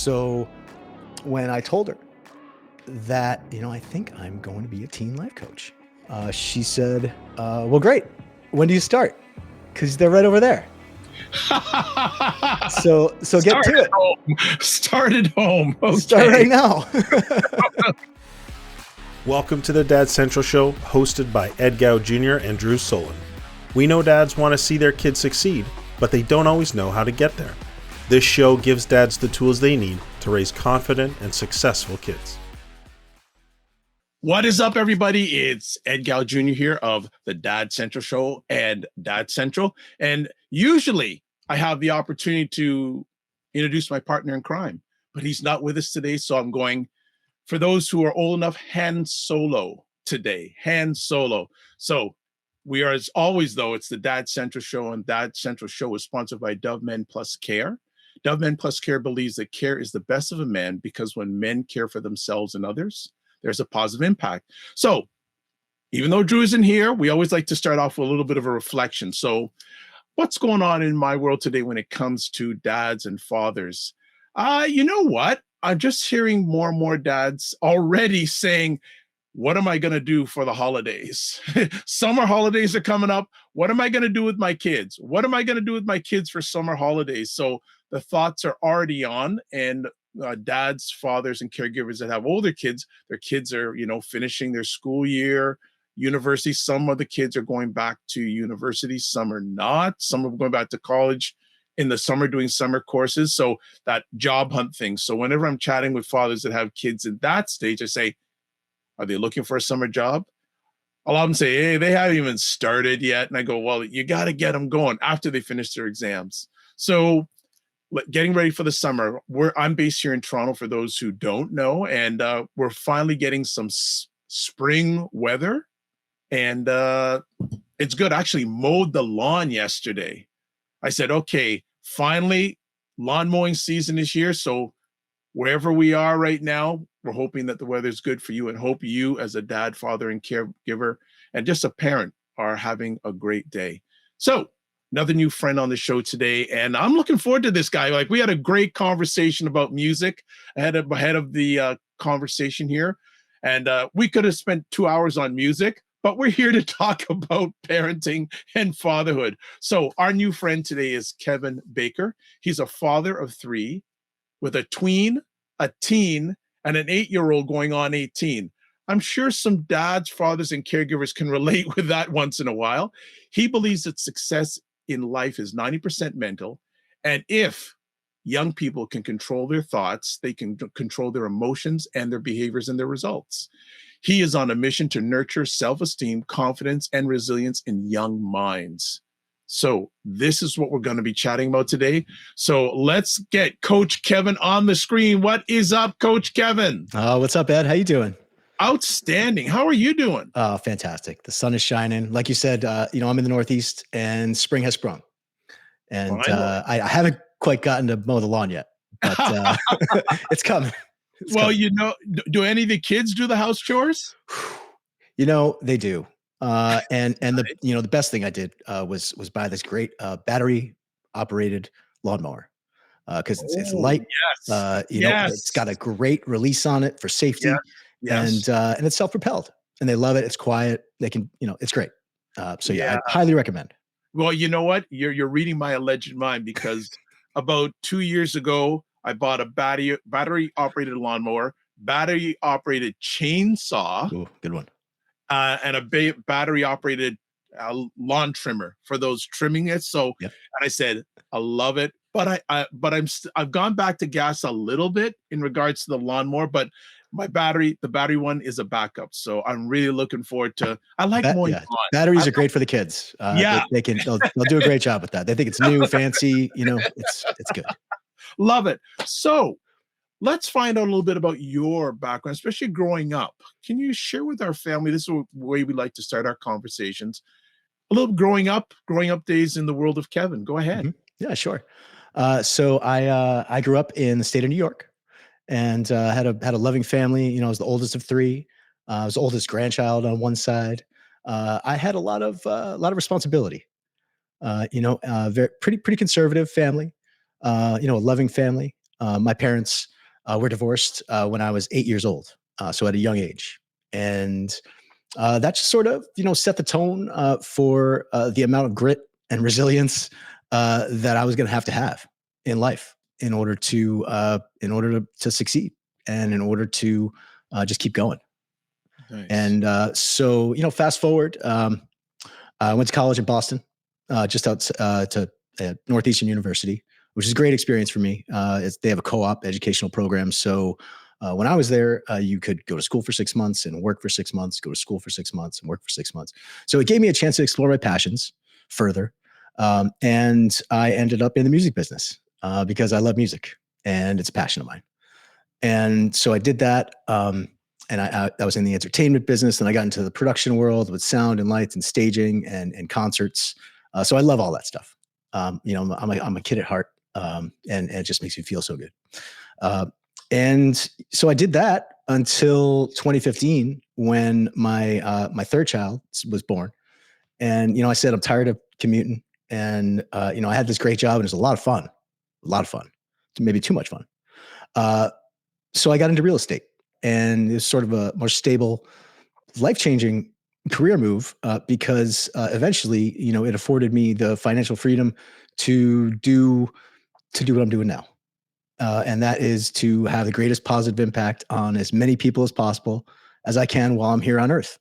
So when I told her that, I think I'm going to be a teen life coach, she said, well, great. When do you start? Because they're right over there. So get to it. Start at home. Okay. Start right now. Welcome to the Dad Central Show, hosted by Ed Gow Jr. and Drew Solon. We know dads want to see their kids succeed, but they don't always know how to get there. This show gives dads the tools they need to raise confident and successful kids. What is up, everybody? It's Ed Gow Jr. here of the Dad Central Show and Dad Central. And usually I have the opportunity to introduce my partner in crime, but he's not with us today. So I'm going, for those who are old enough, Han Solo today. Han Solo. So we are, as always, though, it's the Dad Central Show, and Dad Central Show is sponsored by Dove Men Plus Care. Dove Men Plus Care believes that care is the best of a man because when men care for themselves and others, there's a positive impact. So even though Drew isn't here, we always like to start off with a little bit of a reflection. So what's going on in my world today when it comes to dads and fathers? You know what? I'm just hearing more and more dads already saying, what am I going to do for the holidays? Summer holidays are coming up. What am I going to do with my kids? What am I going to do with my kids for summer holidays? So the thoughts are already on, and dads, fathers, and caregivers that have older kids, their kids are, finishing their school year, university. Some of the kids are going back to university. Some are not. Some are going back to college in the summer doing summer courses. So that job hunt thing. So whenever I'm chatting with fathers that have kids at that stage, I say, are they looking for a summer job? A lot of them say, hey, they haven't even started yet. And I go, well, you got to get them going after they finish their exams. So getting ready for the summer. I'm based here in Toronto for those who don't know. And we're finally getting some spring weather. And it's good. I actually mowed the lawn yesterday. I said, okay, finally, lawn mowing season is here. So wherever we are right now, we're hoping that the weather's good for you, and hope you as a dad, father, and caregiver, and just a parent are having a great day. So another new friend on the show today, and I'm looking forward to this guy. Like, we had a great conversation about music ahead of the conversation here, and we could have spent 2 hours on music, but we're here to talk about parenting and fatherhood. So our new friend today is Kevin Baker. He's a father of 3 with a tween, a teen, and an 8-year-old going on 18. I'm sure some dads, fathers, and caregivers can relate with that once in a while. He believes that success in life is 90% mental. And if young people can control their thoughts, they can control their emotions and their behaviors and their results. He is on a mission to nurture self-esteem, confidence, and resilience in young minds. So this is what we're going to be chatting about today. So let's get Coach Kevin on the screen. What is up, Coach Kevin? What's up, Ed? How you doing? Outstanding. How are you doing? Oh, fantastic. The sun is shining. Like you said, I'm in the Northeast and spring has sprung. And I haven't quite gotten to mow the lawn yet, but it's coming. Do any of the kids do the house chores? They do. And the best thing I did was buy this great battery operated lawnmower because it's light. Yes. It's got a great release on it for safety. Yes. And it's self-propelled, and they love it. It's quiet. They can, it's great. I highly recommend. Well, you know what? You're reading my alleged mind, because about 2 years ago, I bought a battery operated lawnmower, battery operated chainsaw. Ooh, good one. And a battery operated lawn trimmer for those trimming it. So, yep. And I said, I love it, but I've gone back to gas a little bit in regards to the lawnmower, but the battery one is a backup. So I'm really looking forward to, I like mowing lawn. Batteries are great for the kids. They'll do a great job with that. They think it's new, fancy, it's good. Love it. So let's find out a little bit about your background, especially growing up. Can you share with our family, this is the way we like to start our conversations, a little growing up days in the world of Kevin. Go ahead. Mm-hmm. Yeah, sure. So I grew up in the state of New York, and had a loving family. I was the oldest of 3. I was the oldest grandchild on one side. I had a lot of responsibility. Pretty conservative family. A loving family. My parents were divorced when I was 8 years old, so at a young age, and that just sort of set the tone for the amount of grit and resilience that I was going to have in life in order to succeed and in order to just keep going. Nice. And so fast forward, I went to college in Boston, just out to Northeastern University, which is a great experience for me. They have a co-op educational program, so when I was there, you could go to school for 6 months and work for 6 months, go to school for 6 months and work for 6 months. So it gave me a chance to explore my passions further. And I ended up in the music business because I love music and it's a passion of mine. And so I did that. And I was in the entertainment business, and I got into the production world with sound and lights and staging and concerts. So I love all that stuff. I'm a kid at heart, and it just makes me feel so good. Uh, and so I did that until 2015 when my third child was born. And I said I'm tired of commuting, and I had this great job, and it was a lot of fun, maybe too much fun. Uh, so I got into real estate, and it was sort of a more stable, life-changing career move because eventually, it afforded me the financial freedom to do what I'm doing now, and that is to have the greatest positive impact on as many people as possible as I can while I'm here on Earth,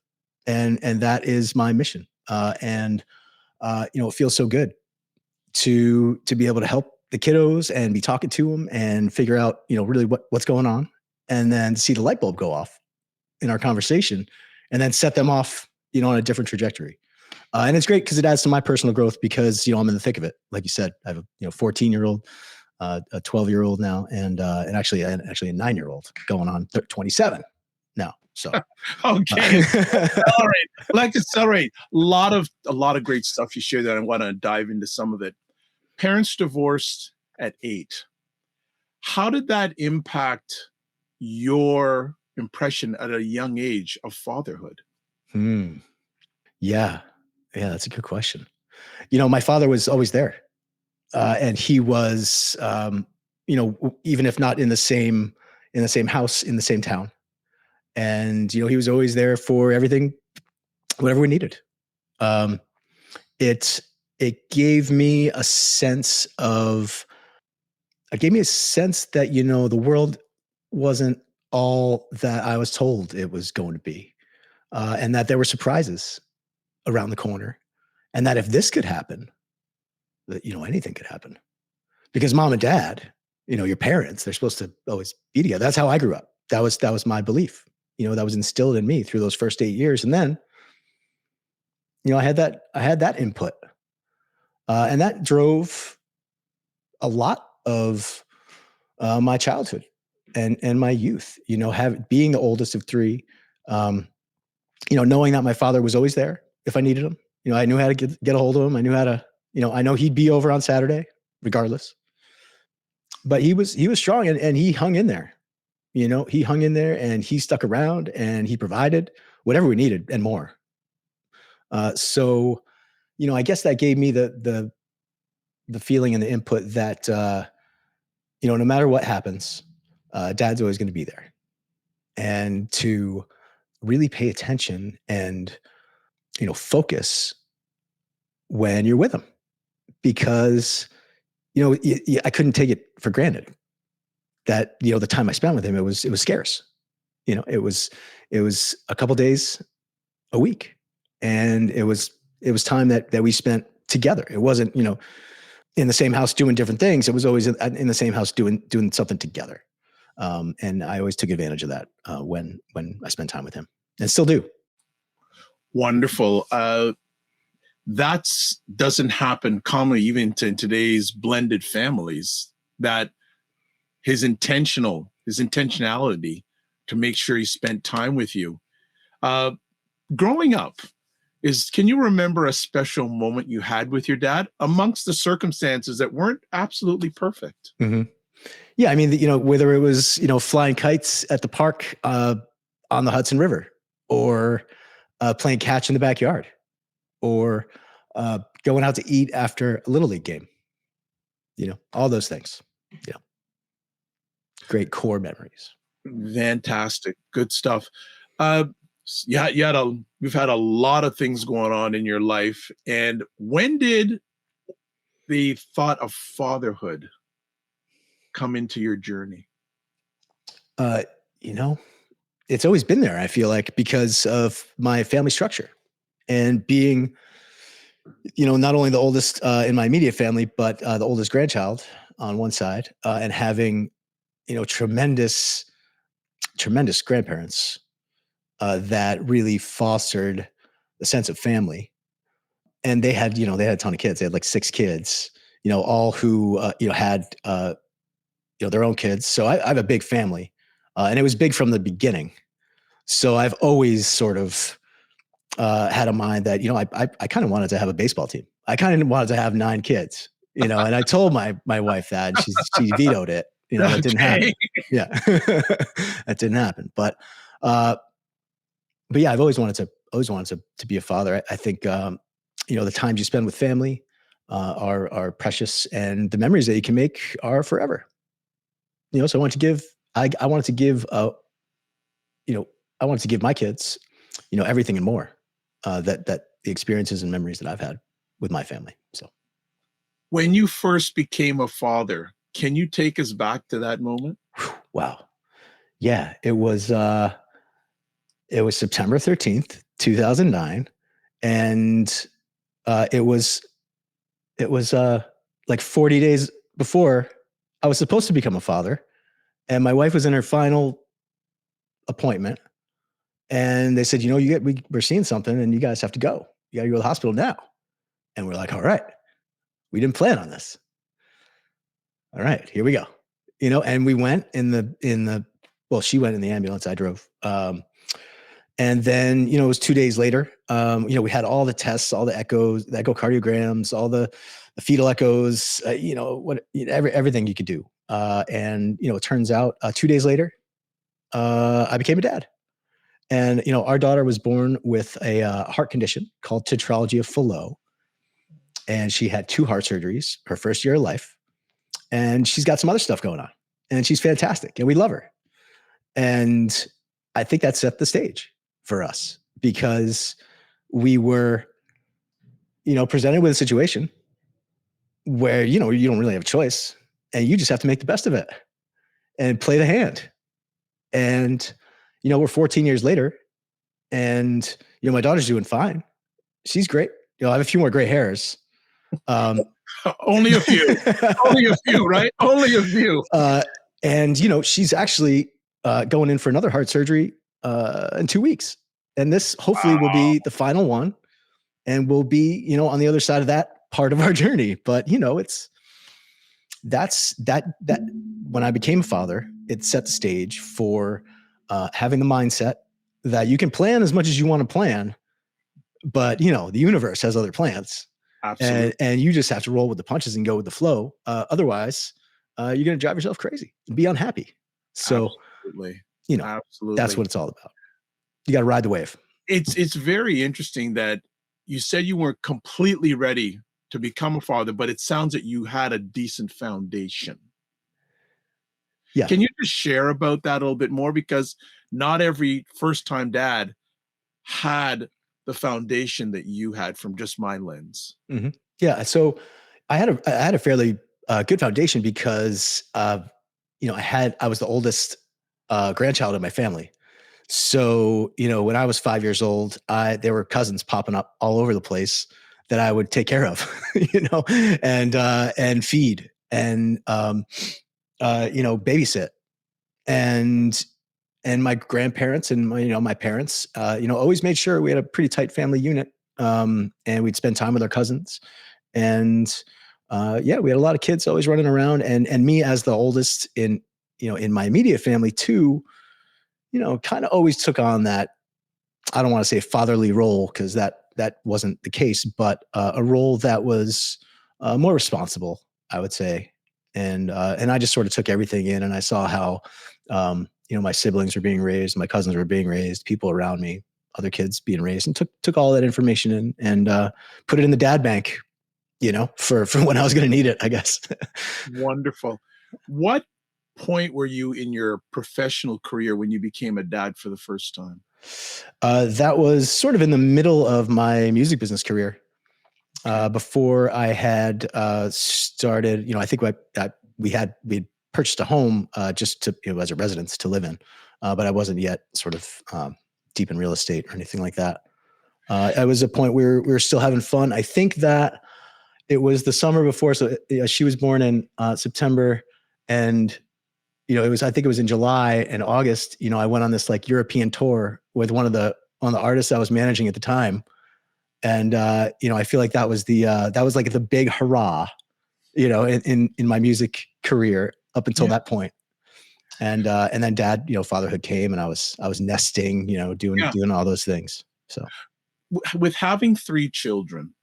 and that is my mission. And it feels so good to be able to help the kiddos and be talking to them and figure out really what's going on, and then see the light bulb go off in our conversation, and then set them off on a different trajectory. And it's great because it adds to my personal growth because I'm in the thick of it. Like you said, I have a 14-year-old, a 12-year-old now, and actually a 9-year-old going on 27 now. So Okay. Accelerate. I like to accelerate. A lot of great stuff you shared that I want to dive into some of it. Parents divorced at 8. How did that impact your impression at a young age of fatherhood? hmm. Yeah. Yeah, that's a good question. My father was always there. And he was, even if not in the same house, in the same town. And, he was always there for everything, whatever we needed. Um, it, it gave me a sense of, it gave me a sense that, the world wasn't all that I was told it was going to be. And that there were surprises around the corner, and that if this could happen, that, anything could happen. Because mom and dad, your parents, they're supposed to always be together. That's how I grew up. That was my belief. That was instilled in me through those first 8 years. And then, I had that input. And that drove a lot of my childhood and my youth, being the oldest of three, um, knowing that my father was always there if I needed him. I knew how to get a hold of him. I knew how to, I know he'd be over on Saturday regardless. But he was strong, and he hung in there. He hung in there, and he stuck around, and he provided whatever we needed and more. So, I guess that gave me the feeling and the input that no matter what happens, dad's always going to be there, and to really pay attention and focus when you're with him, because I couldn't take it for granted that the time I spent with him, it was scarce. It was a couple days a week, and it was time that we spent together. It wasn't in the same house doing different things. It was always in the same house doing something together. And I always took advantage of that when I spent time with him, and still do. Wonderful. That's doesn't happen commonly, even in today's blended families. That his intentionality to make sure he spent time with you. Uh, Growing up, can you remember a special moment you had with your dad amongst the circumstances that weren't absolutely perfect? hmm Yeah, I mean, whether it was flying kites at the park on the Hudson River, or playing catch in the backyard, or going out to eat after a little league game. All those things. Yeah. great core memories. Fantastic. Good stuff. Uh, yeah, you've had a lot of things going on in your life. And when did the thought of fatherhood come into your journey? Uh, you know, it's always been there, I feel like, because of my family structure and being, not only the oldest in my immediate family, but the oldest grandchild on one side, and having, tremendous, tremendous grandparents that really fostered a sense of family. And they had a ton of kids. They had like 6 kids, all who, had, their own kids. So I have a big family, and it was big from the beginning. So I've always sort of had a mind that, I kind of wanted to have a baseball team. I kind of wanted to have 9 kids, and I told my wife that, and she vetoed it. That didn't happen. Okay. Yeah, that didn't happen. But yeah, I've always wanted to be a father. I think the times you spend with family are precious, and the memories that you can make are forever. So I wanted to give I wanted to give my kids, everything and more, that the experiences and memories that I've had with my family. So When you first became a father, can you take us back to that moment? wow, yeah, it was September 13th, 2009, and it was like 40 days before I was supposed to become a father, and my wife was in her final appointment, and they said, we're seeing something, and you guys have to go. You got to go to the hospital now. And we're like, all right, we didn't plan on this. All right, here we go. And we went well, she went in the ambulance, I drove. And then, it was 2 days later. We had all the tests, all the echoes, the echocardiograms, all the fetal echoes, everything you could do. And, it turns out 2 days later, I became a dad. And, our daughter was born with a heart condition called tetralogy of Fallot. And she had 2 heart surgeries her first year of life. And she's got some other stuff going on. And she's fantastic. And we love her. And I think that set the stage for us, because we were, presented with a situation where, you don't really have a choice, and you just have to make the best of it and play the hand. And, we're 14 years later, and, my daughter's doing fine. She's great. I have a few more gray hairs. Only a few. Only a few, right? Only a few. And, she's actually going in for another heart surgery in 2 weeks. And this hopefully will be the final one, and we'll be, on the other side of that part of our journey. But, that's when I became a father, it set the stage for having the mindset that you can plan as much as you want to plan, but, the universe has other plans. Absolutely. And you just have to roll with the punches and go with the flow. Otherwise, you're going to drive yourself crazy and be unhappy. So, Absolutely. Absolutely. That's what it's all about. You got to ride the wave. It's very interesting that you said you weren't completely ready to become a father, but it sounds that you had a decent foundation. Yeah. Can you just share about that a little bit more? Because not every first-time dad had the foundation that you had from just my lens. Mm-hmm. Yeah. So I had a fairly good foundation because, I was the oldest grandchild in my family. So, when I was 5 years old, there were cousins popping up all over the place that I would take care of, and feed and, babysit. And my grandparents and my parents, always made sure we had a pretty tight family unit. And we'd spend time with our cousins. And yeah, we had a lot of kids always running around, and me as the oldest in my immediate family too, kind of always took on that. I don't want to say fatherly role, because that wasn't the case, but a role that was more responsible, I would say. And I just sort of took everything in, and I saw how, my siblings were being raised, my cousins were being raised, people around me, other kids being raised, and took all that information in and put it in the dad bank, for when I was going to need it, I guess. Wonderful. What point were you in your professional career when you became a dad for the first time? That was sort of in the middle of my music business career. Before I had started, I think we had purchased a home just to as a residence to live in, but I wasn't yet sort of deep in real estate or anything like that. I was a point where we were still having fun. I think that it was the summer before, so she was born in September, and I think it was in July and August. I went on this like European tour with one of the artists I was managing at the time. And I feel like that was that was like the big hurrah, in my music career up until Yeah. that point. And then dad, fatherhood came, and I was nesting, doing all those things. So With having three children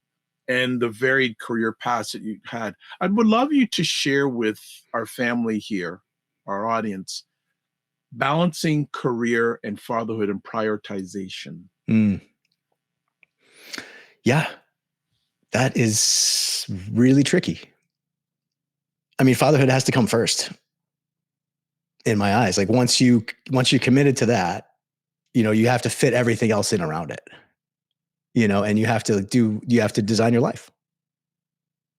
and the varied career paths that you had, I would love you to share with our family here, our audience, balancing career and fatherhood and prioritization. mm, yeah, that is really tricky. I mean, fatherhood has to come first in my eyes. Like once you committed to that, you have to fit everything else in around it. And you have to design your life,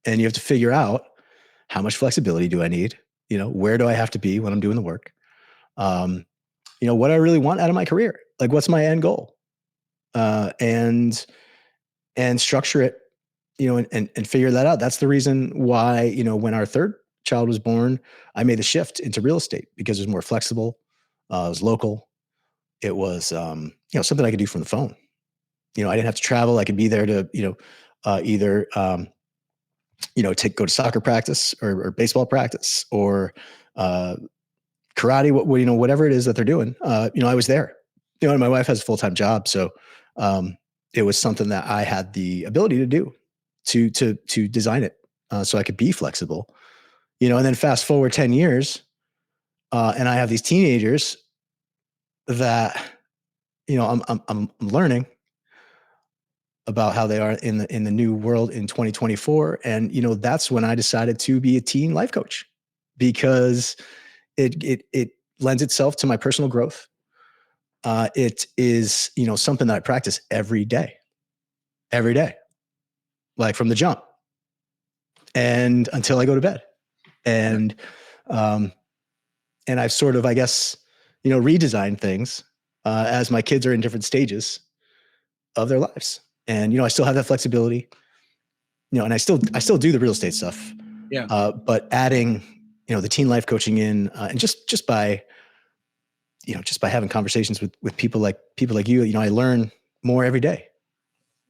and you have to figure out how much flexibility do I need? Where do I have to be when I'm doing the work? Um, what do I really want out of my career? Like, what's my end goal? And structure it, and figure that out. That's the reason why, when our third child was born, I made the shift into real estate because it was more flexible. It was local. It was, something I could do from the phone. I didn't have to travel. I could be there to, either, go to soccer practice or baseball practice or karate, whatever it is that they're doing. I was there. And my wife has a full-time job, so it was something that I had the ability to do, to design it, so I could be flexible. And then fast forward 10 years, and I have these teenagers that I'm learning about how they are in the new world in 2024. And that's when I decided to be a teen life coach, because it lends itself to my personal growth. It is something that I practice every day, like from the jump and until I go to bed. And I've sort of, I guess, redesigned things as my kids are in different stages of their lives. And I still have that flexibility, and I still do the real estate stuff. Yeah. But adding, the teen life coaching in, and just by having conversations with people like you, I learn more every day.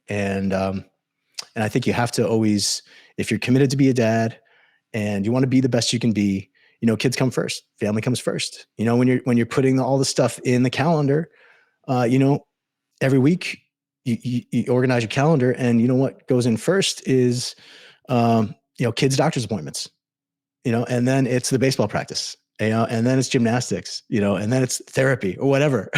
And I think you have to always, if you're committed to be a dad and you want to be the best you can be, kids come first, family comes first. When you're putting all the stuff in the calendar, every week you organize your calendar, and what goes in first is, kids' doctor's appointments, and then it's the baseball practice, and then it's gymnastics, and then it's therapy or whatever,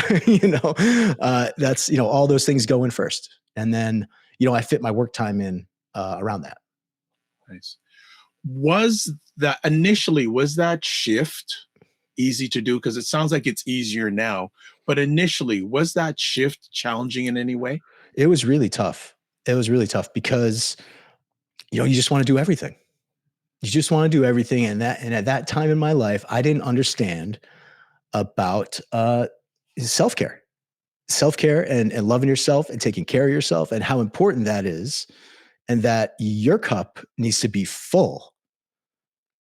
that's, all those things go in first. And then, I fit my work time in around that. Nice. Was that shift easy to do? Because it sounds like it's easier now, but initially, was that shift challenging in any way? It was really tough. It was really tough because, you just want to do everything. You just want to do everything. And at that time in my life, I didn't understand about self-care, and loving yourself and taking care of yourself, and how important that is. And that your cup needs to be full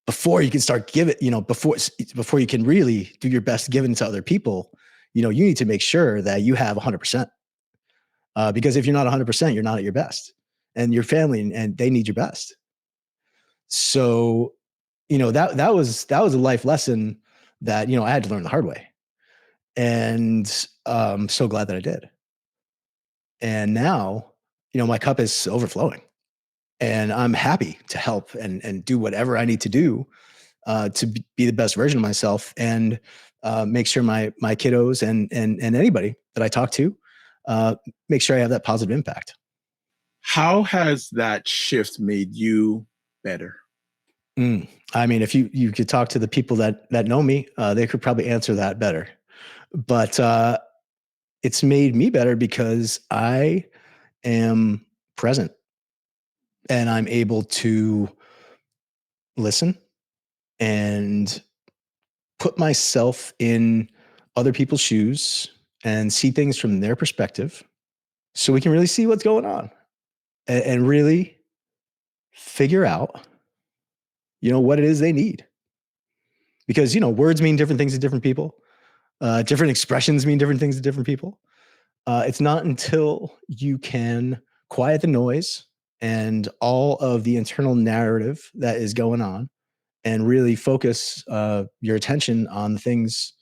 before you can start giving, before you can really do your best giving to other people. You need to make sure that you have 100%. Because if you're not 100%, you're not at your best, and your family and they need your best. So, that was a life lesson that, I had to learn the hard way. And I'm so glad that I did. And now, my cup is overflowing, and I'm happy to help and do whatever I need to do to be the best version of myself, and make sure my kiddos and anybody that I talk to, make sure I have that positive impact. How has that shift made you better? I mean, if you could talk to the people that know me, they could probably answer that better. But it's made me better because I am present and I'm able to listen and put myself in other people's shoes and see things from their perspective so we can really see what's going on and really figure out, what it is they need. Because, words mean different things to different people. Different expressions mean different things to different people. It's not until you can quiet the noise and all of the internal narrative that is going on and really focus your attention on the things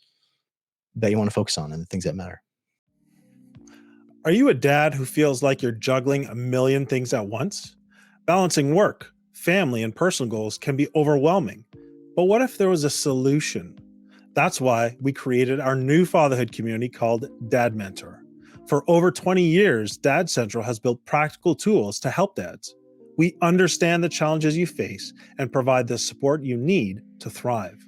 that you want to focus on and the things that matter. Are you a dad who feels like you're juggling a million things at once? Balancing work, family, and personal goals can be overwhelming. But what if there was a solution? That's why we created our new fatherhood community called Dad Mentor. For over 20 years, Dad Central has built practical tools to help dads. We understand the challenges you face and provide the support you need to thrive.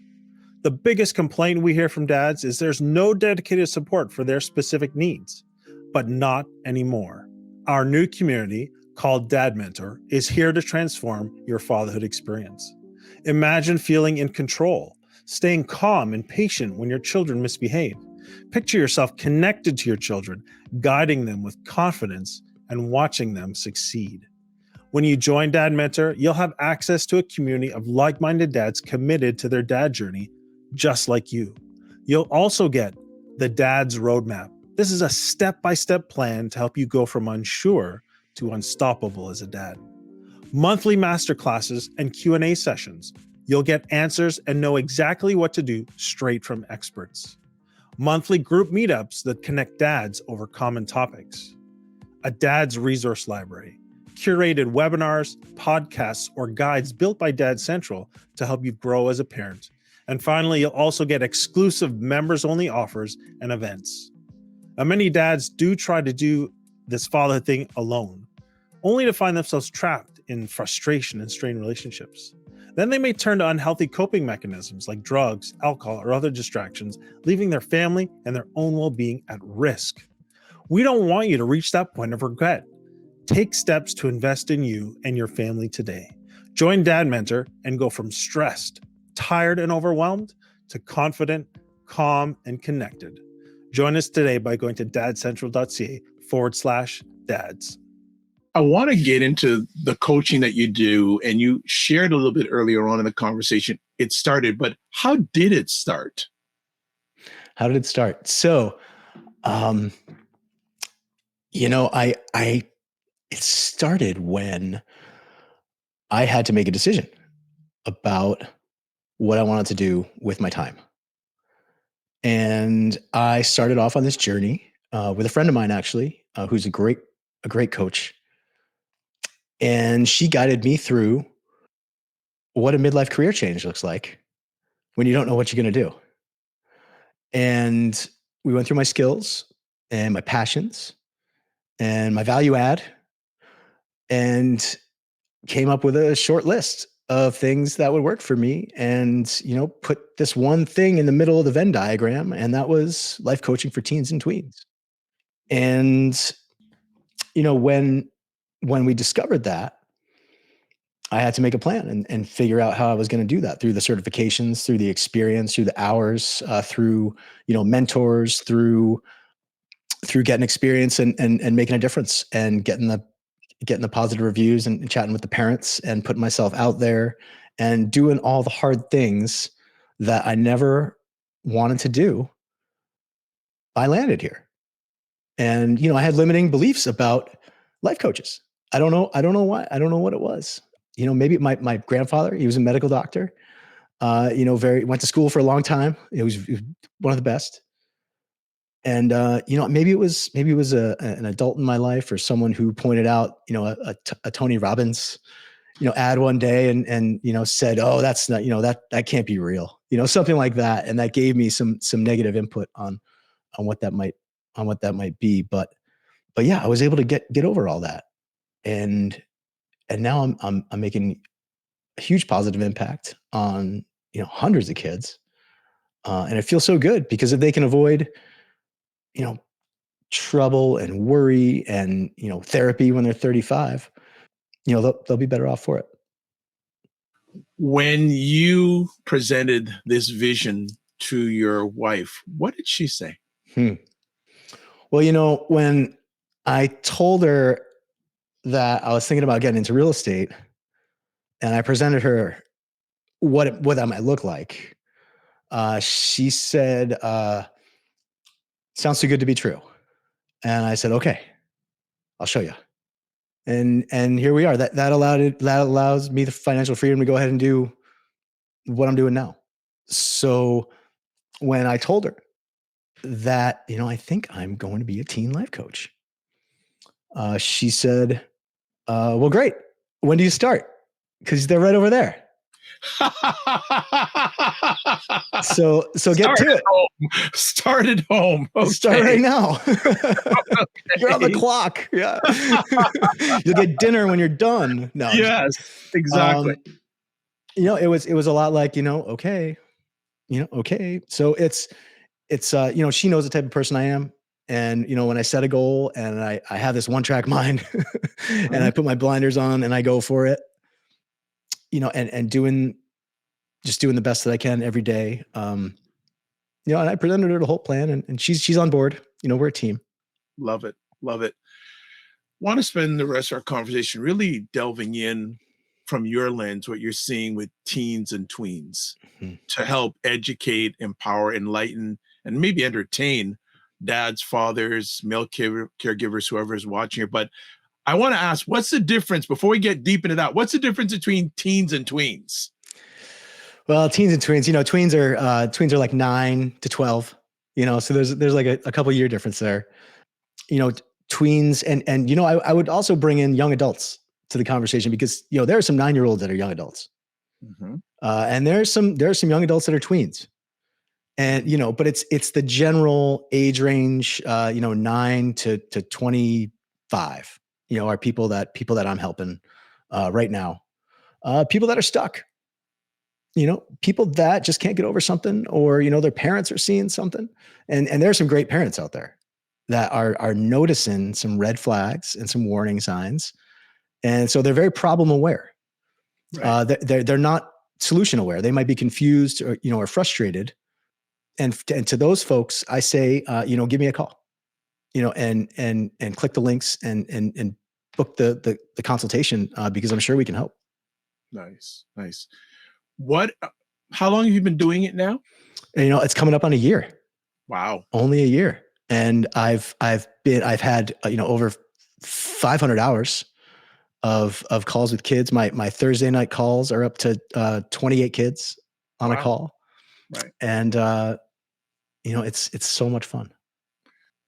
The biggest complaint we hear from dads is there's no dedicated support for their specific needs. But not anymore. Our new community, called Dad Mentor, is here to transform your fatherhood experience. Imagine feeling in control, staying calm and patient when your children misbehave. Picture yourself connected to your children, guiding them with confidence and watching them succeed. When you join Dad Mentor, you'll have access to a community of like-minded dads committed to their dad journey, just like you. You'll also get the Dad's Roadmap. This is a step-by-step plan to help you go from unsure to unstoppable as a dad. Monthly masterclasses and Q&A sessions. You'll get answers and know exactly what to do straight from experts. Monthly group meetups that connect dads over common topics. A dad's resource library. Curated webinars, podcasts, or guides built by Dad Central to help you grow as a parent. And finally, you'll also get exclusive members-only offers and events. Now, many dads do try to do this fatherhood thing alone, only to find themselves trapped in frustration and strained relationships. Then they may turn to unhealthy coping mechanisms like drugs, alcohol, or other distractions, leaving their family and their own well-being at risk. We don't want you to reach that point of regret. Take steps to invest in you and your family today. Join Dad Mentor and go from stressed, tired, and overwhelmed to confident, calm, and connected. Join us today by going to dadcentral.ca/dads. I want to get into the coaching that you do, and you shared a little bit earlier on in the conversation. It started, but how did it start? How did it start? So, it started when I had to make a decision about what I wanted to do with my time. And I started off on this journey with a friend of mine, actually, who's a great coach. And she guided me through what a midlife career change looks like when you don't know what you're going to do. And we went through my skills and my passions and my value add and came up with a short list of things that would work for me and, put this one thing in the middle of the Venn diagram. And that was life coaching for teens and tweens. And, when we discovered that, I had to make a plan and figure out how I was going to do that through the certifications, through the experience, through the hours, through, mentors, through getting experience and making a difference and getting the positive reviews and chatting with the parents and putting myself out there and doing all the hard things that I never wanted to do. I landed here. And, I had limiting beliefs about life coaches. I don't know why. I don't know what it was. Maybe my grandfather, he was a medical doctor, went to school for a long time. He was one of the best. And, maybe it was an adult in my life or someone who pointed out, a Tony Robbins, ad one day and, said, oh, that's not, that can't be real, something like that. And that gave me some negative input on what that might be. But yeah, I was able to get over all that. And now I'm making a huge positive impact on, hundreds of kids. And it feels so good because if they can avoid, you know, trouble and worry and, therapy when they're 35, they'll be better off for it. When you presented this vision to your wife, what did she say? Hmm. Well, when I told her that I was thinking about getting into real estate and I presented her what that might look like, she said, sounds too good to be true. And I said, okay, I'll show you. And here we are. That allows me the financial freedom to go ahead and do what I'm doing now. So when I told her that, I think I'm going to be a teen life coach, she said, well, great. When do you start? Because they're right over there. So get to it. Start at home. Okay. Start right now. You're on the clock. Yeah. You'll get dinner when you're done. No. Yes, exactly. It was a lot like, okay, okay. So it's, she knows the type of person I am. And, when I set a goal and I have this one track mind and I put my blinders on and I go for it, and doing the best that I can every day. And I presented her the whole plan and she's on board. We're a team. Love it. Love it. Want to spend the rest of our conversation really delving in from your lens, what you're seeing with teens and tweens to help educate, empower, enlighten, and maybe entertain dads, fathers, male caregivers, whoever is watching here. But I want to ask, what's the difference before we get deep into that? What's the difference between teens and tweens? Well, teens and tweens, tweens are like 9 to 12, so there's like a couple year difference there. Tweens and I would also bring in young adults to the conversation because, there are some 9-year-olds that are young adults. And there's some young adults that are tweens. And, but it's the general age range, 9 to 25, are people that I'm helping right now. People that are stuck, people that just can't get over something or, their parents are seeing something. And there are some great parents out there that are noticing some red flags and some warning signs. And so they're very problem aware. Right. They're not solution aware. They might be confused or, or frustrated. And to those folks, I say, give me a call, and click the links and book the consultation because I'm sure we can help. Nice. How long have you been doing it now? It's coming up on a year. Wow. Only a year. And I've had, over 500 hours of calls with kids. My Thursday night calls are up to 28 kids on a call. Right. And, it's so much fun.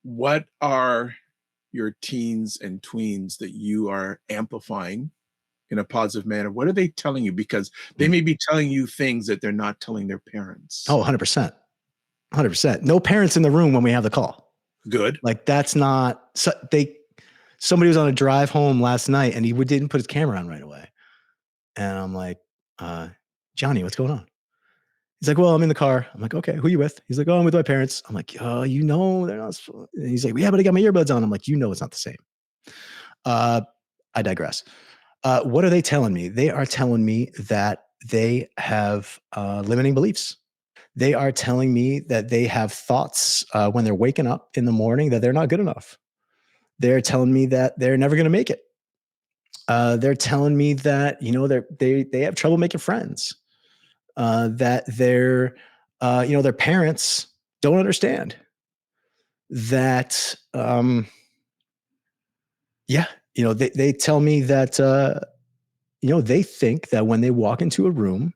What are your teens and tweens that you are amplifying in a positive manner? What are they telling you? Because they may be telling you things that they're not telling their parents. Oh, 100%. 100%. No parents in the room when we have the call. Good. Like that's not, somebody was on a drive home last night and he didn't put his camera on right away. And I'm like, Johnny, what's going on? He's like, well, I'm in the car. I'm like, okay, who are you with? He's like, oh, I'm with my parents. I'm like, oh, they're not. And he's like, yeah, but I got my earbuds on. I'm like, it's not the same. I digress. What are they telling me? They are telling me that they have limiting beliefs. They are telling me that they have thoughts when they're waking up in the morning that they're not good enough. They're telling me that they're never going to make it. They're telling me that, they have trouble making friends. That their parents don't understand that, they tell me that, they think that when they walk into a room,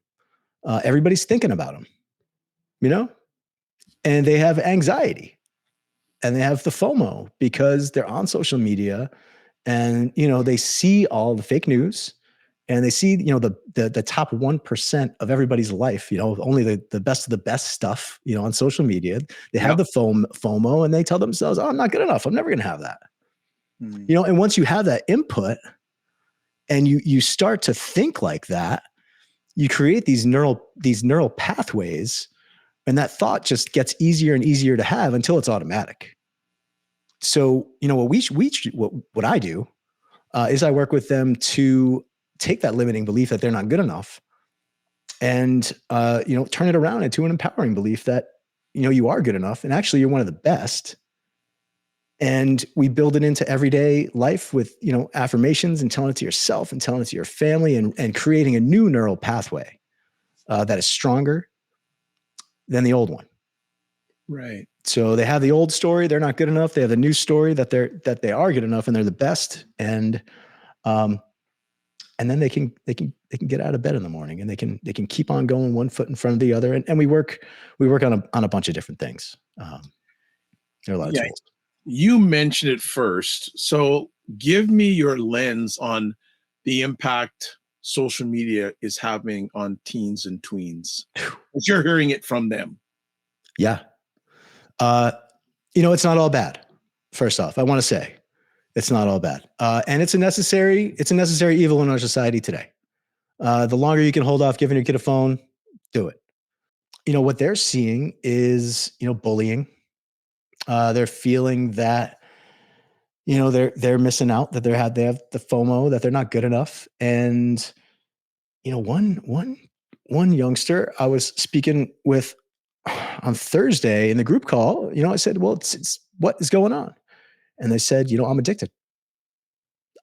everybody's thinking about them, and they have anxiety and they have the FOMO because they're on social media and, they see all the fake news. And they see, the top 1% of everybody's life, only the best of the best stuff, on social media. They have the FOMO and they tell themselves, oh, I'm not good enough. I'm never going to have that. And once you have that input and you start to think like that, you create these neural pathways, and that thought just gets easier and easier to have until it's automatic. So, what I do is I work with them to take that limiting belief that they're not good enough and turn it around into an empowering belief that you are good enough and actually you're one of the best. And we build it into everyday life with affirmations and telling it to yourself and telling it to your family, and creating a new neural pathway that is stronger than the old one. Right. So they have the old story, they're not good enough. They have the new story that they are good enough and they're the best. And then they can get out of bed in the morning, and they can keep on going one foot in front of the other. And we work on a bunch of different things. There are a lot of Yeah. tools. You mentioned it first. So give me your lens on the impact social media is having on teens and tweens. Because you're hearing it from them. Yeah. It's not all bad. First off, I want to say it's not all bad. And it's a necessary evil in our society today. The longer you can hold off giving your kid a phone, do it. What they're seeing is, bullying. They're feeling that, they're missing out, that they have the FOMO, that they're not good enough. And, one youngster I was speaking with on Thursday in the group call, I said, well, it's what is going on? And they said, I'm addicted.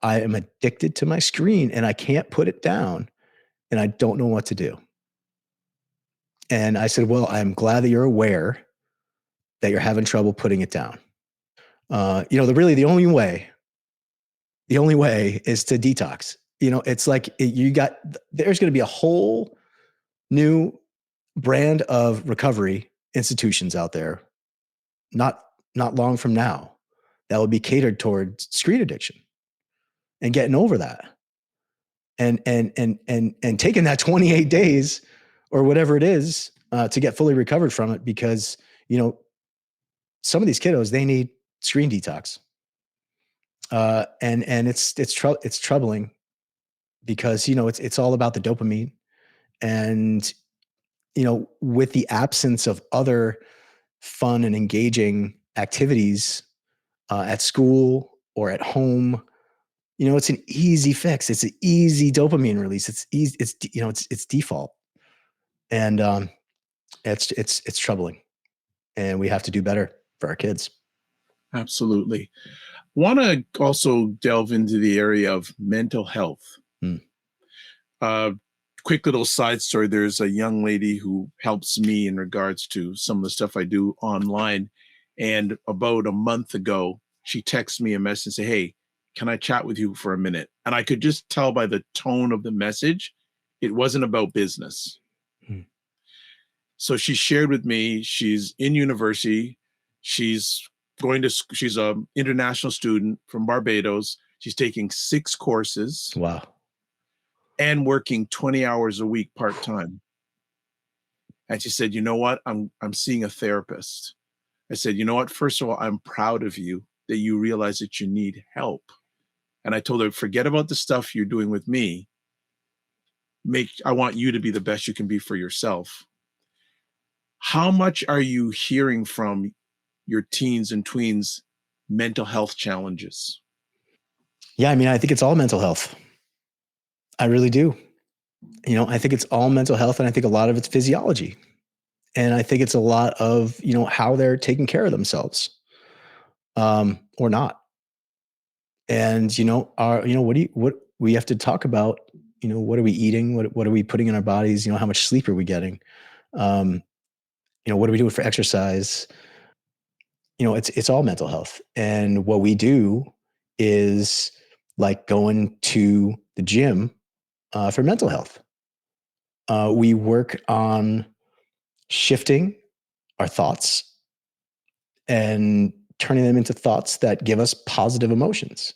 I am addicted to my screen and I can't put it down and I don't know what to do. And I said, well, I'm glad that you're aware that you're having trouble putting it down. The only way is to detox. It's like there's going to be a whole new brand of recovery institutions out there, not long from now, that will be catered towards screen addiction and getting over that. And taking that 28 days or whatever it is to get fully recovered from it, because some of these kiddos, they need screen detox, and it's troubling because it's all about the dopamine, and with the absence of other fun and engaging activities at school or at home. It's an easy fix. It's an easy dopamine release. It's easy. It's default, and it's troubling, and we have to do better for our kids. Absolutely. Want to also delve into the area of mental health. Uh, quick little side story. There's a young lady who helps me in regards to some of the stuff I do online. And about a month ago, she texted me a message and said, hey, can I chat with you for a minute? And I could just tell by the tone of the message, it wasn't about business. So she shared with me, she's in university. She's an international student from Barbados. She's taking 6 courses. Wow. And working 20 hours a week part-time. And she said, you know what? I'm seeing a therapist. I said, you know what? First of all, I'm proud of you that you realize that you need help. And I told her, forget about the stuff you're doing with me. I want you to be the best you can be for yourself. How much are you hearing from your teens and tweens mental health challenges? Yeah, I think it's all mental health. I really do. I think it's all mental health, and I think a lot of it's physiology. And I think it's a lot of, how they're taking care of themselves, or not. And, what we have to talk about, what are we eating? What are we putting in our bodies? How much sleep are we getting? What are we doing for exercise? It's all mental health. And what we do is like going to the gym for mental health. We work on shifting our thoughts and turning them into thoughts that give us positive emotions.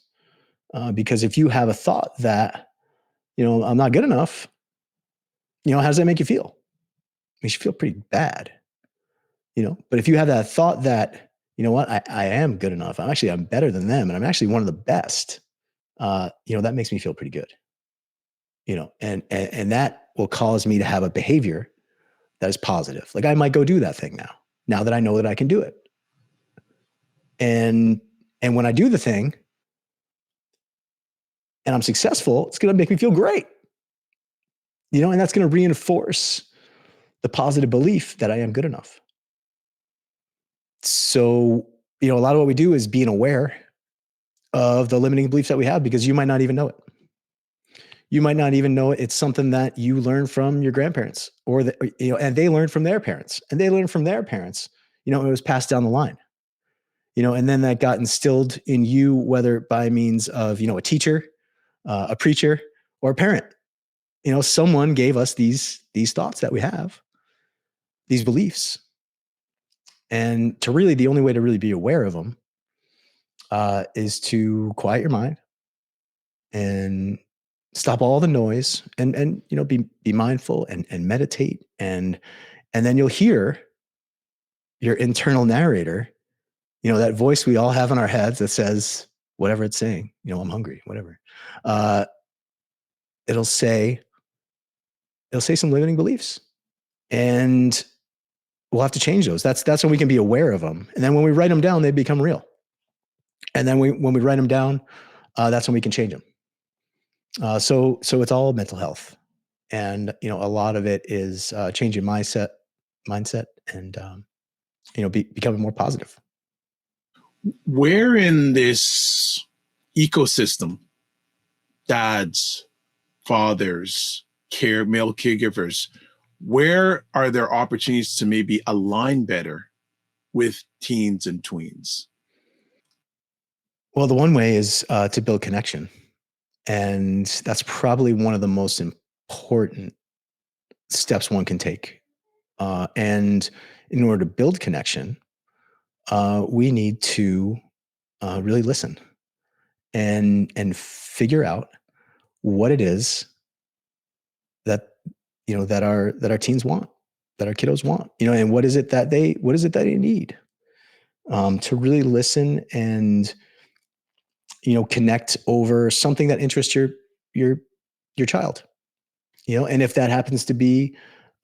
Because if you have a thought that, I'm not good enough, how does that make you feel? It makes you feel pretty bad, but if you have that thought that, what, I am good enough. I'm better than them. And I'm actually one of the best. That makes me feel pretty good, and will cause me to have a behavior that is positive. Like I might go do that thing now that I know that I can do it. And when I do the thing and I'm successful, it's going to make me feel great. And that's going to reinforce the positive belief that I am good enough. So, a lot of what we do is being aware of the limiting beliefs that we have, because you might not even know it. You might not even know it. It's something that you learned from your grandparents, and they learned from their parents, and they learned from their parents. It was passed down the line. And then that got instilled in you, whether by means of, a teacher, a preacher, or a parent. Someone gave us these thoughts that we have, these beliefs. And the only way to really be aware of them is to quiet your mind and stop all the noise, and be mindful and meditate, and then you'll hear your internal narrator, that voice we all have in our heads that says whatever it's saying, I'm hungry, whatever. It'll say some limiting beliefs, and we'll have to change those. That's when we can be aware of them. And then when we write them down, they become real. And then when we write them down, that's when we can change them. So it's all mental health. And, a lot of it is changing mindset and, becoming more positive. Where in this ecosystem, dads, fathers, male caregivers, where are there opportunities to maybe align better with teens and tweens? Well, the one way is to build connection. And that's probably one of the most important steps one can take. And in order to build connection, we need to really listen and figure out what it is that that our teens want, that our kiddos want, and what is it that they need, to really listen and connect over something that interests your child. And if that happens to be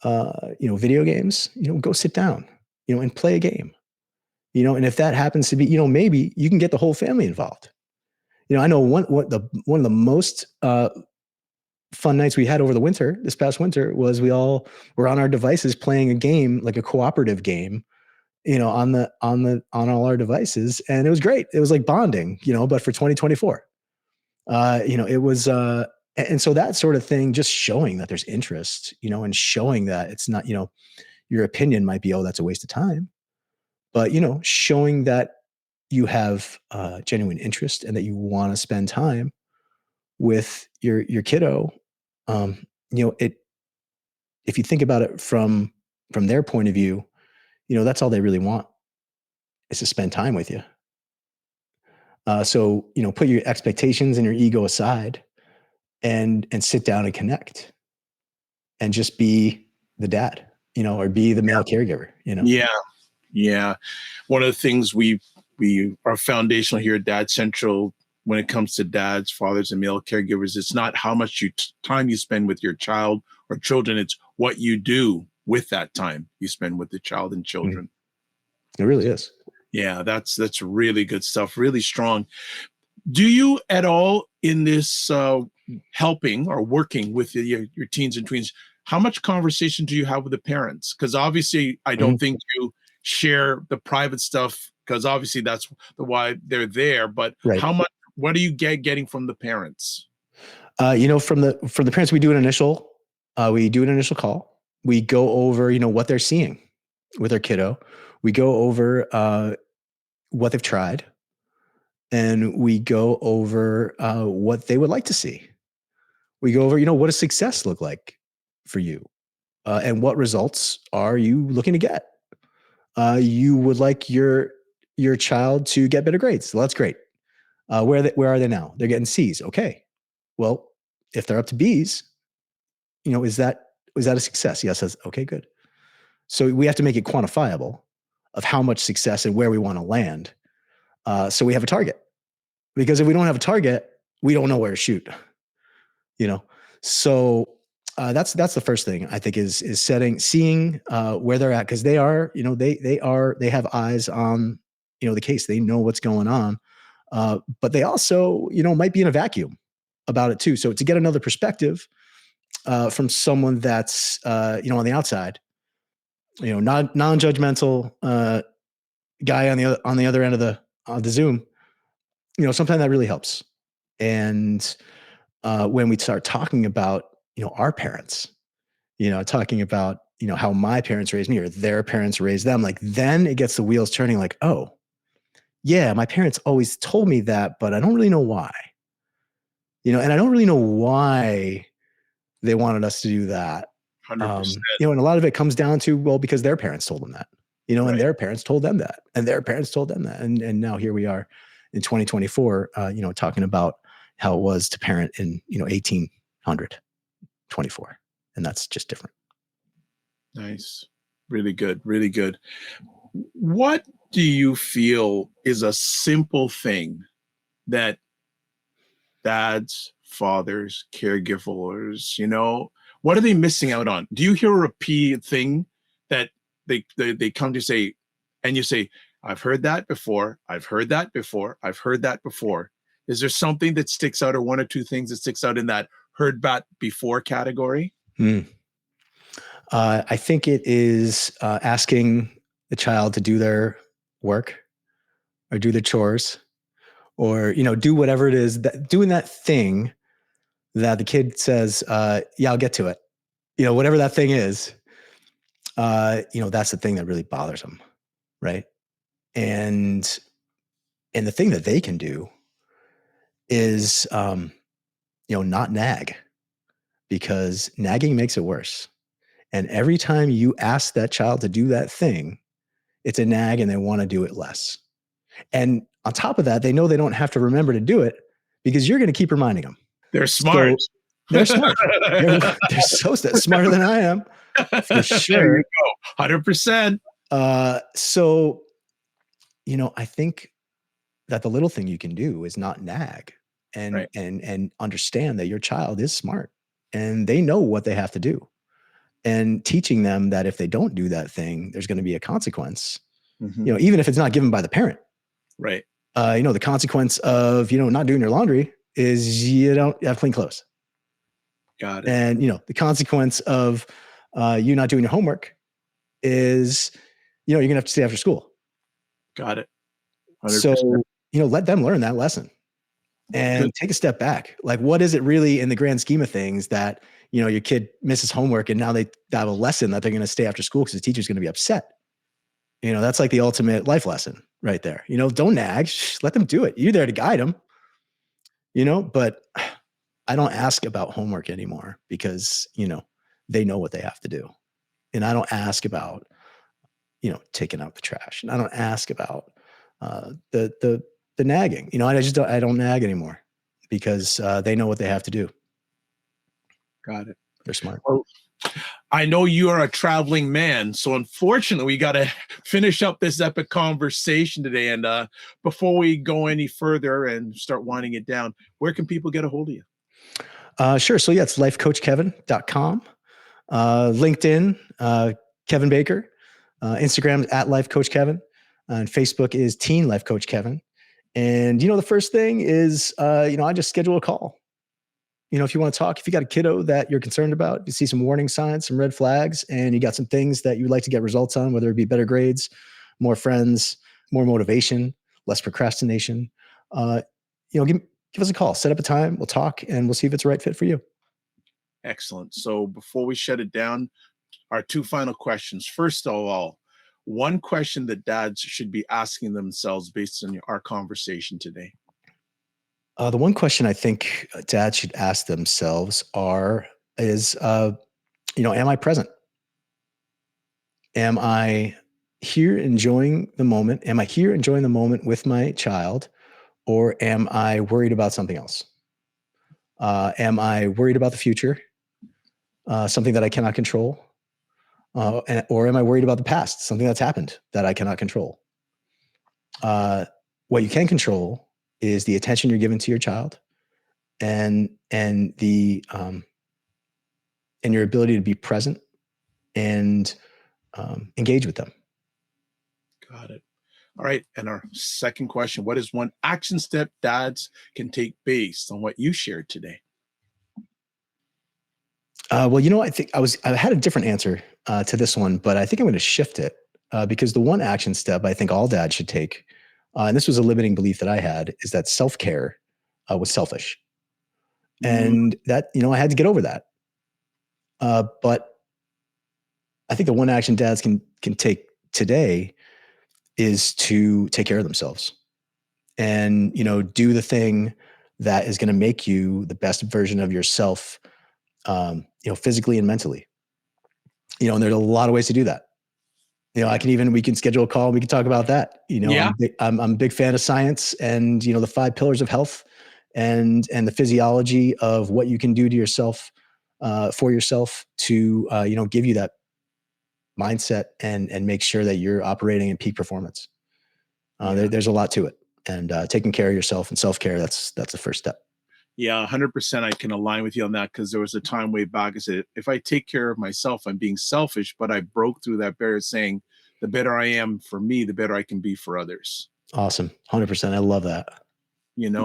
video games, go sit down and play a game. And if that happens to be, maybe you can get the whole family involved. I know one of the most fun nights we had over this past winter, was we all were on our devices playing a game, like a cooperative game, on all our devices. And it was great. It was like bonding, but for 2024. It was, and so that sort of thing, just showing that there's interest, and showing that it's not, your opinion might be, oh, that's a waste of time. But, showing that you have genuine interest and that you want to spend time with your kiddo, if you think about it from their point of view, that's all they really want, is to spend time with you. So, put your expectations and your ego aside, and sit down and connect, and just be the dad, or be the male caregiver, Yeah. One of the things we are foundational here at Dad Central when it comes to dads, fathers, and male caregivers, it's not how much time you spend with your child or children, it's what you do with that time you spend with the child and children. It really is. Yeah, that's really good stuff, really strong. Do you at all in this helping or working with your teens and tweens, how much conversation do you have with the parents? Because obviously, I don't think you share the private stuff, because obviously that's why they're there. But Right. what are you getting from the parents? From the parents, we do an initial call. We go over, what they're seeing with their kiddo. We go over what they've tried, and we go over what they would like to see. We go over, what does success look like for you, and what results are you looking to get? You would like your child to get better grades. Well, that's great. Where are they now? They're getting C's. Okay. Well, if they're up to B's, is that a success? Yes. Okay, good. So we have to make it quantifiable of how much success and where we want to land. So we have a target, because if we don't have a target, we don't know where to shoot. So That's the first thing I think is seeing where they're at, because they are, they have eyes on, the case. They know what's going on, but they also, might be in a vacuum about it too. So to get another perspective from someone that's on the outside, non-judgmental guy on the other end of the Zoom, sometimes that really helps. And when we start talking about our parents, talking about how my parents raised me or their parents raised them, like then it gets the wheels turning. Like, oh yeah, my parents always told me that, but I don't really know why. And I don't really know why they wanted us to do that. 100%. And a lot of it comes down to, well, because their parents told them that, and Right. their parents told them that, and their parents told them that. And now here we are in 2024, talking about how it was to parent in, 1824. And that's just different. Nice. Really good. Really good. What do you feel is a simple thing that dads, fathers, caregivers, what are they missing out on? Do you hear a repeated thing that they come to say, and you say, I've heard that before. I've heard that before. I've heard that before. Is there something that sticks out, or one or two things that sticks out in that heard that before category? Hmm. I think it is asking the child to do their work or do their chores or, do whatever it is, doing that thing that the kid says, yeah, I'll get to it. Whatever that thing is, that's the thing that really bothers them. Right. And the thing that they can do is, not nag, because nagging makes it worse. And every time you ask that child to do that thing, it's a nag and they want to do it less. And on top of that, they know they don't have to remember to do it because you're going to keep reminding them. They're smart. So they're smart. They're so smarter than I am, for There you sure. go. 100%. So, I think that the little thing you can do is not nag and Right. and understand that your child is smart and they know what they have to do. And teaching them that if they don't do that thing, there's going to be a consequence. Mhm. Even if it's not given by the parent. Right. The consequence of, not doing your laundry is you don't have clean clothes. Got it. And, the consequence of you not doing your homework is, you're going to have to stay after school. Got it. 100%. So, let them learn that lesson and Good. take a step back. Like, what is it really in the grand scheme of things that, your kid misses homework and now they have a lesson that they're going to stay after school because the teacher's going to be upset. That's like the ultimate life lesson right there. Don't nag, let them do it. You're there to guide them, but I don't ask about homework anymore because, they know what they have to do. And I don't ask about, taking out the trash. And I don't ask about the nagging. I don't nag anymore because they know what they have to do. Got it. They're smart. Well, I know you are a traveling man, so unfortunately, we got to finish up this epic conversation today. And before we go any further and start winding it down, where can people get a hold of you? Sure. So yeah, it's lifecoachkevin.com. LinkedIn, Kevin Baker. Instagram is at Life Coach Kevin. And Facebook is Teen Life Coach Kevin. And, the first thing is, I just schedule a call. If you want to talk, if you got a kiddo that you're concerned about, you see some warning signs, some red flags, and you got some things that you'd like to get results on, whether it be better grades, more friends, more motivation, less procrastination, give us a call, set up a time, we'll talk, and we'll see if it's the right fit for you. Excellent. So before we shut it down, our two final questions. First of all, one question that dads should be asking themselves based on our conversation today. The one question I think dads should ask themselves is, am I present? Am I here enjoying the moment? Am I here enjoying the moment with my child, or am I worried about something else? Am I worried about the future, something that I cannot control? Or am I worried about the past, something that's happened that I cannot control? What you can control is the attention you're giving to your child and the and your ability to be present and engage with them. Got it. All right. And our second question, what is one action step dads can take based on what you shared today? Well, I think I had a different answer to this one, but I think I'm going to shift it because the one action step I think all dads should take, and this was a limiting belief that I had, is that self-care was selfish. And that, I had to get over that. But I think the one action dads can take today is to take care of themselves and, do the thing that is going to make you the best version of yourself, physically and mentally, and there's a lot of ways to do that. We can schedule a call and we can talk about that. Yeah. I'm a big fan of science and, the 5 pillars of health and the physiology of what you can do to yourself, for yourself to, give you that mindset and make sure that you're operating in peak performance. There's a lot to it, and taking care of yourself and self-care, that's the first step. Yeah, 100%. I can align with you on that because there was a time way back I said, if I take care of myself, I'm being selfish, but I broke through that barrier saying the better I am for me, the better I can be for others. Awesome. 100%. I love that.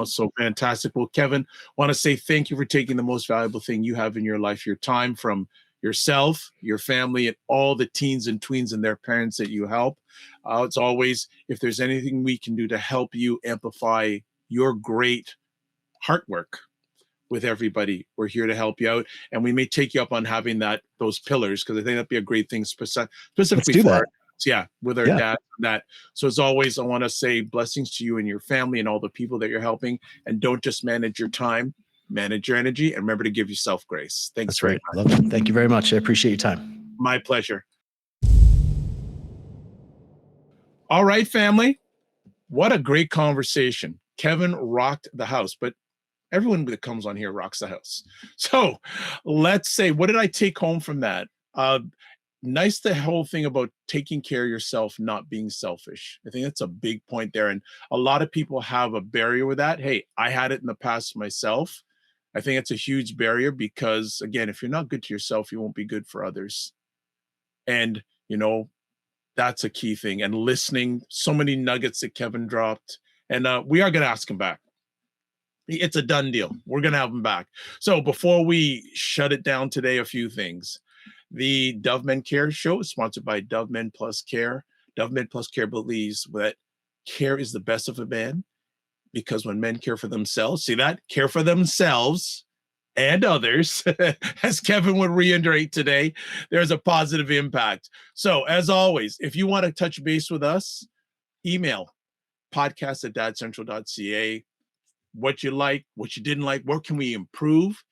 So fantastic. Well, Kevin, want to say thank you for taking the most valuable thing you have in your life, your time, from yourself, your family, and all the teens and tweens and their parents that you help. It's always, if there's anything we can do to help you amplify your great heart work with everybody, we're here to help you out. And we may take you up on having those pillars, because I think that'd be a great thing specifically for our, with our dad. That. So as always, I want to say blessings to you and your family and all the people that you're helping. And don't just manage your time, manage your energy, and remember to give yourself grace. Thanks. That's right. Love it. Thank you very much. I appreciate your time. My pleasure. All right, family. What a great conversation. Kevin rocked the house, but everyone that comes on here rocks the house. So let's say, what did I take home from that? Nice, the whole thing about taking care of yourself, not being selfish. I think that's a big point there. And a lot of people have a barrier with that. Hey, I had it in the past myself. I think it's a huge barrier because, again, if you're not good to yourself, you won't be good for others. And, that's a key thing. And listening, so many nuggets that Kevin dropped. And we are going to ask him back. It's a done deal. We're going to have him back. So before we shut it down today, a few things. The Dove Men Care show is sponsored by Dove Men Plus Care. Dove Men Plus Care believes that care is the best of a man, because when men care for themselves, care for themselves and others, as Kevin would reiterate today, there's a positive impact. So as always, if you want to touch base with us, email podcast@dadcentral.ca. What you like, what you didn't like, what can we improve?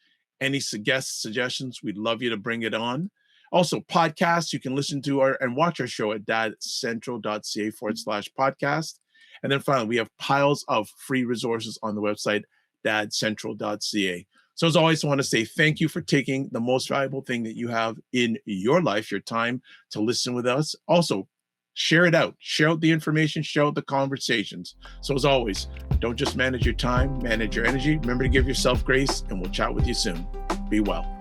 Any suggestions, we'd love you to bring it on. Also, podcasts, you can listen to and watch our show at dadcentral.ca/podcast. And then finally, we have piles of free resources on the website, dadcentral.ca. So as always, I want to say thank you for taking the most valuable thing that you have in your life, your time, to listen with us. Also, share it out. Share out the information, share out the conversations. So as always, don't just manage your time, manage your energy. Remember to give yourself grace, and we'll chat with you soon. Be well.